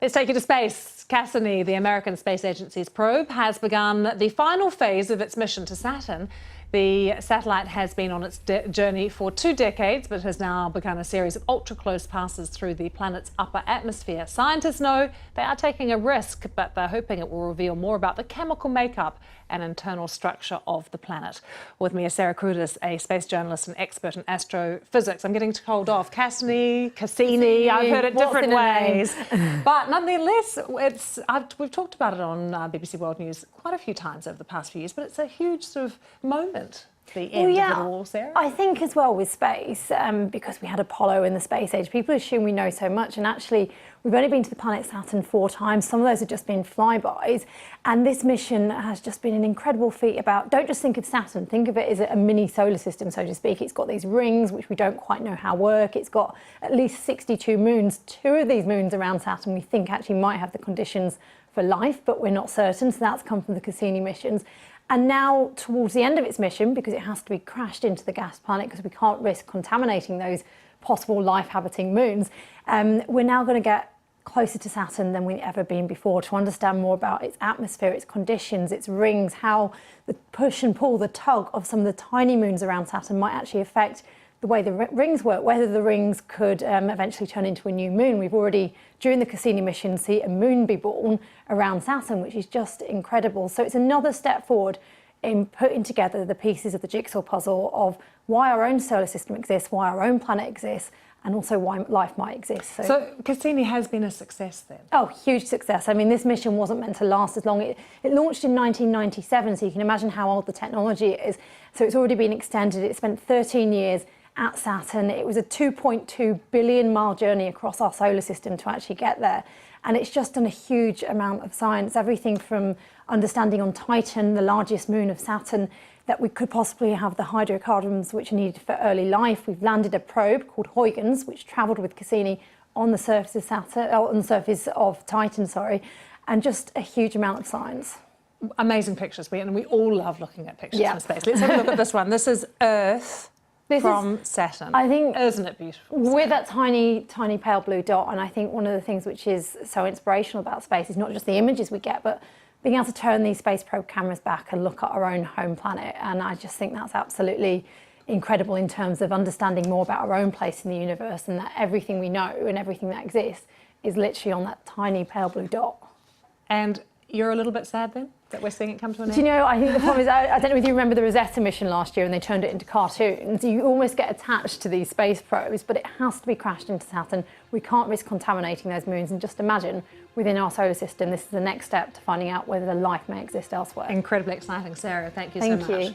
Let's take you to space. Cassini, the American Space Agency's probe, has begun the final phase of its mission to Saturn. The satellite has been on its journey for 2 decades, but has now begun a series of ultra-close passes through the planet's upper atmosphere. Scientists know they are taking a risk, but they're hoping it will reveal more about the chemical makeup and internal structure of the planet. With me is Cruddas, a space journalist and expert in astrophysics. I'm getting told off Cassini. I've heard it different ways. But nonetheless, we've talked about it on BBC World News quite a few times over the past few years, but it's a huge sort of moment. The end of it all, Sarah? I think as well with space, because we had Apollo in the space age, people assume we know so much, and actually we've only been to the planet Saturn 4 times. Some of those have just been flybys, and this mission has just been an incredible feat about, don't just think of Saturn, think of it as a mini solar system, so to speak. It's got these rings, which we don't quite know how work. It's got at least 62 moons. 2 of these moons around Saturn we think actually might have the conditions for life, but we're not certain, so that's come from the Cassini missions. And now, towards the end of its mission, because it has to be crashed into the gas planet because we can't risk contaminating those possible life-habiting moons, we're now going to get closer to Saturn than we've ever been before to understand more about its atmosphere, its conditions, its rings, how the push and pull, the tug of some of the tiny moons around Saturn might actually affect the way the rings work, whether the rings could eventually turn into a new moon. We've already, during the Cassini mission, seen a moon be born around Saturn, which is just incredible. So it's another step forward in putting together the pieces of the jigsaw puzzle of why our own solar system exists, why our own planet exists, and also why life might exist. So Cassini has been a success then? Oh, huge success. I mean, this mission wasn't meant to last as long. It launched in 1997, so you can imagine how old the technology is. So it's already been extended. It spent 13 years at Saturn. It was a 2.2 billion mile journey across our solar system to actually get there. And it's just done a huge amount of science, everything from understanding on Titan, the largest moon of Saturn, that we could possibly have the hydrocarbons which are needed for early life. We've landed a probe called Huygens, which travelled with Cassini on the surface of Saturn, on the surface of Titan, and just a huge amount of science. Amazing pictures, and we all love looking at pictures from space. Let's have a look at this one. This is Earth. From Saturn. I think, isn't it beautiful? With that tiny, tiny pale blue dot, and I think one of the things which is so inspirational about space is not just the images we get, but being able to turn these space probe cameras back and look at our own home planet. And I just think that's absolutely incredible in terms of understanding more about our own place in the universe, and that everything we know and everything that exists is literally on that tiny pale blue dot. And you're a little bit sad then that we're seeing it come to an end? Do you know, I think the problem is, I don't know if you remember the Rosetta mission last year and they turned it into cartoons. You almost get attached to these space probes, but it has to be crashed into Saturn. We can't risk contaminating those moons, and just imagine within our solar system, this is the next step to finding out whether life may exist elsewhere. Incredibly exciting, Sarah. Thank you so much. Thank you.